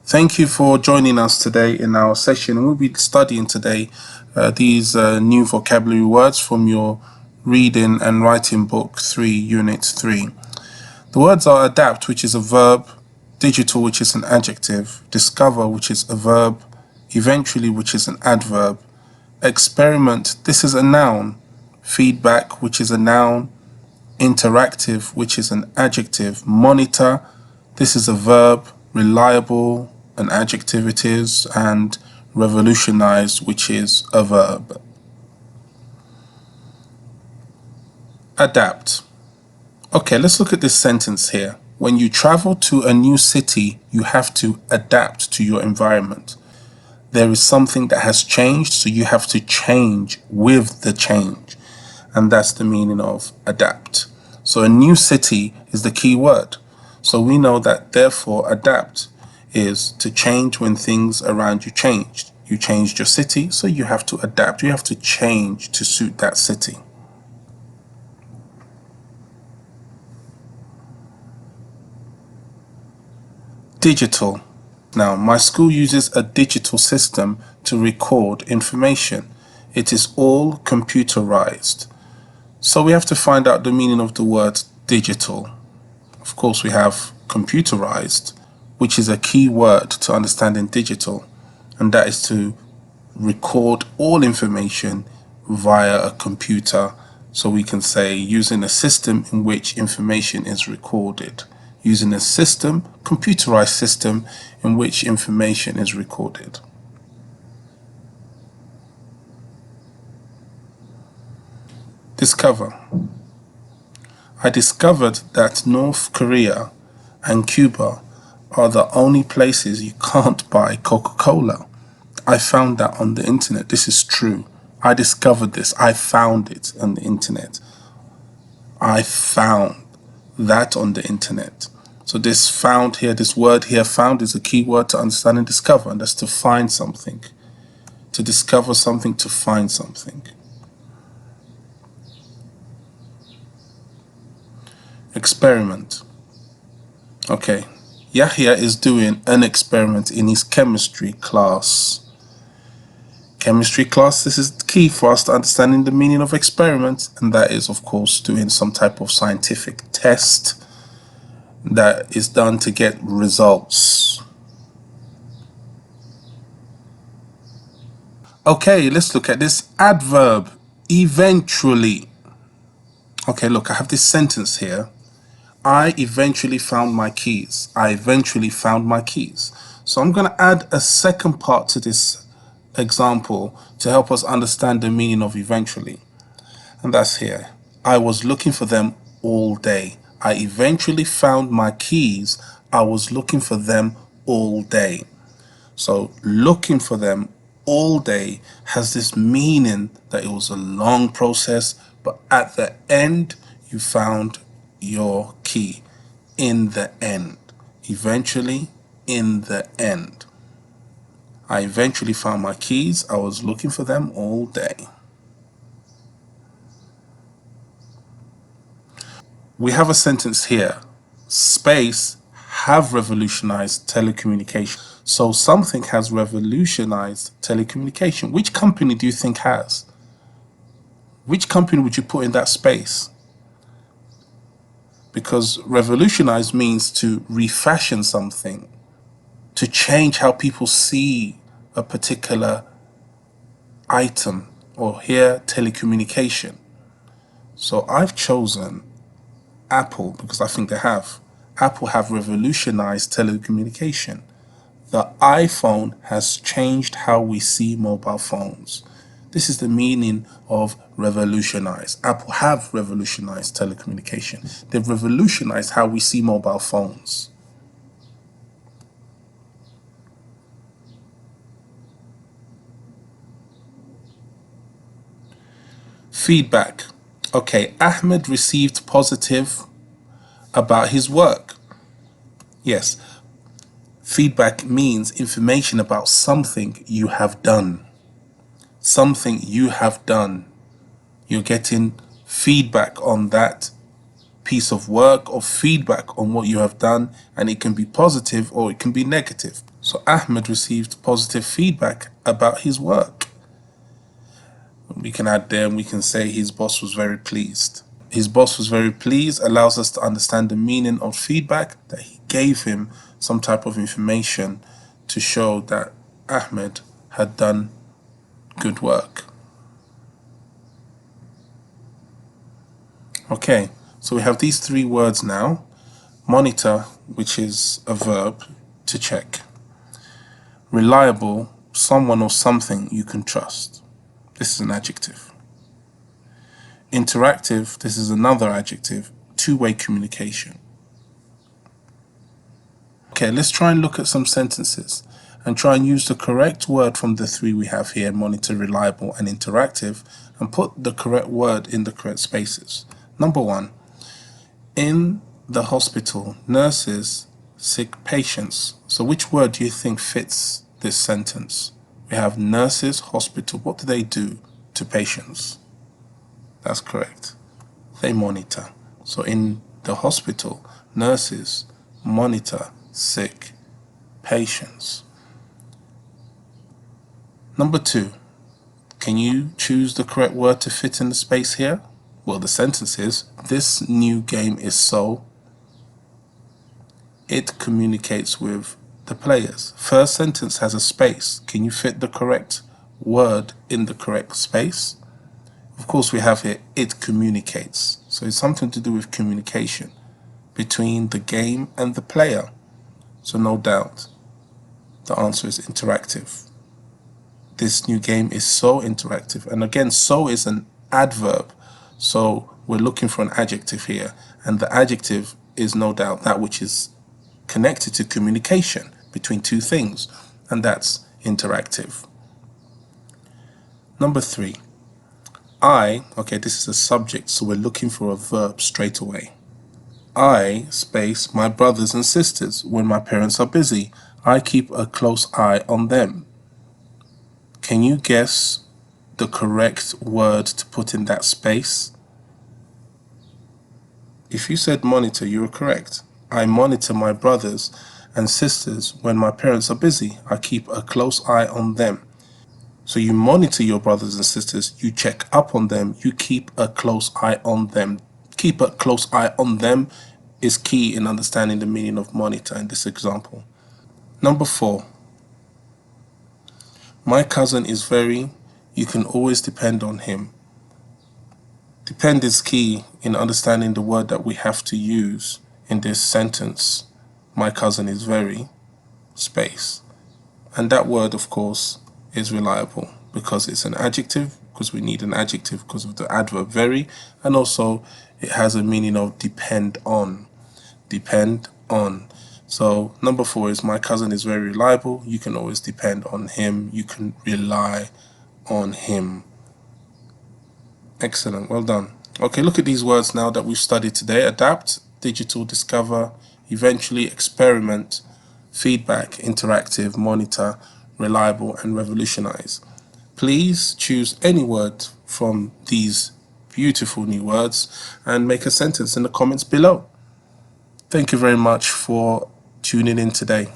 Thank you for joining us today in our session. We'll be studying today these new vocabulary words from your reading and writing book 3, unit 3. The words are adapt, which is a verb, digital, which is an adjective, discover, which is a verb, eventually, which is an adverb, experiment, this is a noun, feedback, which is a noun, interactive, which is an adjective, monitor, this is a verb, reliable, an adjective it is, and revolutionize, which is a verb. Adapt. Okay, let's look at this sentence here. When you travel to a new city, you have to adapt to your environment. There is something that has changed, so you have to change with the change. And that's the meaning of adapt. So a new city is the key word. So we know that therefore adapt is to change when things around you changed. You changed your city, so you have to adapt. You have to change to suit that city. Digital. Now, my school uses a digital system to record information. It is all computerized. So we have to find out the meaning of the word digital. Of course, we have computerized, which is a key word to understanding digital, and that is to record all information via a computer. So we can say using a system in which information is recorded. Using a system, computerized system, in which information is recorded. Discover. I discovered that North Korea and Cuba are the only places you can't buy Coca-Cola. I found that on the internet. This is true. I discovered this. I found it on the internet. I found that on the internet. So this found here, this word here, found, is a key word to understand and discover, and that's to find something. To discover something, to find something. Experiment. Okay, Yahya is doing an experiment in his chemistry class. Chemistry class, this is key for us to understanding the meaning of experiment, and that is, of course, doing some type of scientific test that is done to get results. Okay, let's look at this adverb, eventually. Okay, look, I have this sentence here. I eventually found my keys. I eventually found my keys. So I'm going to add a second part to this example to help us understand the meaning of eventually. And that's here. I was looking for them all day. I eventually found my keys. I was looking for them all day. So looking for them all day has this meaning that it was a long process, but at the end you found your key. In the end. Eventually, in the end. I eventually found my keys. I was looking for them all day. We have a sentence here. Space have revolutionized telecommunication. So something has revolutionized telecommunication. Which company do you think has? Which company would you put in that space? Because revolutionize means to refashion something, to change how people see a particular item, or here telecommunication. So I've chosen Apple because I think they have. Apple have revolutionized telecommunication. The iPhone has changed how we see mobile phones. This is the meaning of revolutionize. Apple have revolutionized telecommunication. They've revolutionized how we see mobile phones. Feedback. Okay, Ahmed received positive about his work. Yes, feedback means information about something you have done. Something you have done. You're getting feedback on that piece of work, or feedback on what you have done, and it can be positive or it can be negative. So Ahmed received positive feedback about his work. We can add there and we can say his boss was very pleased. His boss was very pleased allows us to understand the meaning of feedback, that he gave him some type of information to show that Ahmed had done good work. Okay, so we have these three words now. Monitor, which is a verb to check. Reliable, someone or something you can trust. This is an adjective. Interactive, this is another adjective, two-way communication. Okay, let's try and look at some sentences and try and use the correct word from the three we have here, monitor, reliable, and interactive, and put the correct word in the correct spaces. Number one, in the hospital, nurses, sick patients. So which word do you think fits this sentence? We have nurses, hospital. What do they do to patients? That's correct. They monitor. So in the hospital, nurses monitor sick patients. Number two, can you choose the correct word to fit in the space here? Well, the sentence is, this new game is so it communicates with the players. First sentence has a space. Can you fit the correct word in the correct space? Of course, we have here, it communicates. So it's something to do with communication between the game and the player. So no doubt, the answer is interactive. This new game is so interactive. And again, so is an adverb. So we're looking for an adjective here. And the adjective is no doubt that which is connected to communication between two things. And that's interactive. Number three. Okay, this is a subject, so we're looking for a verb straight away. I, space, my brothers and sisters. When my parents are busy, I keep a close eye on them. Can you guess the correct word to put in that space? If you said monitor, you were correct. I monitor my brothers and sisters when my parents are busy. I keep a close eye on them. So you monitor your brothers and sisters, you check up on them, you keep a close eye on them. Keep a close eye on them is key in understanding the meaning of monitor in this example. Number four, my cousin is very, you can always depend on him. Depend is key in understanding the word that we have to use in this sentence. My cousin is very, space. And that word, of course, is reliable because it's an adjective, because we need an adjective because of the adverb very, and also it has a meaning of depend on. Depend on. So number four is my cousin is very reliable. You can always depend on him. You can rely on him. Excellent. Well done. Okay, look at these words now that we've studied today. Adapt, digital, discover, eventually, experiment, feedback, interactive, monitor, reliable, and revolutionize. Please choose any word from these beautiful new words and make a sentence in the comments below. Thank you very much for tuning in today.